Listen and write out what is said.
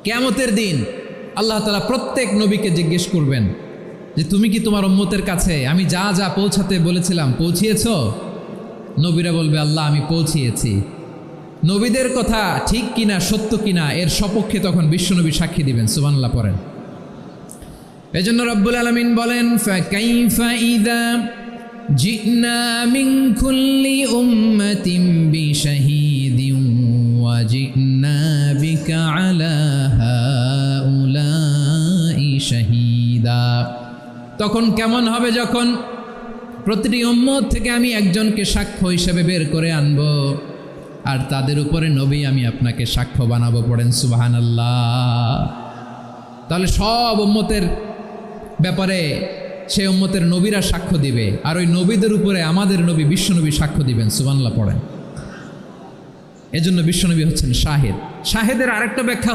কিয়ামতের দিন আল্লাহ তাআলা প্রত্যেক নবীকে জিজ্ঞেস করবেন যে তুমি কি তোমার উম্মতের কাছে আমি যা যা পৌঁছাতে বলেছিলাম পৌঁছিয়েছো? নবীরা বলবে আল্লাহ আমি পৌঁছিয়েছি। নবীদের কথা ঠিক কিনা সত্য কিনা এর সপক্ষে তখন বিশ্বনবী সাক্ষী দিবেন। সুবহানাল্লাহ পড়েন। এজন্য রব্বুল আলামিন বলেন ফাকাইফা ইযা জিনা মিন কুল্লি উম্মাতিন বিশাহীদিন ওয়া জিনা বিকা আলা হাউলাই শাহীদা। তখন কেমন হবে যখন প্রতিটি উম্মত থেকে আমি একজনকে সাক্ষ্য হিসেবে বের করে আনব, আর তাদের উপরে নবী আমি আপনাকে সাক্ষ্য বানাবো। পড়েন সুবহানাল্লাহ। তাহলে সব উম্মতের ব্যাপারে সে উম্মতের নবীরা সাক্ষ্য দিবে, আর ওই নবীদের উপরে আমাদের নবী বিশ্বনবী সাক্ষ্য দিবেন। সুবহানাল্লাহ পড়েন। এজন্য বিশ্বনবী হচ্ছেন শাহেদ। শাহেদের আরেকটা ব্যাখ্যা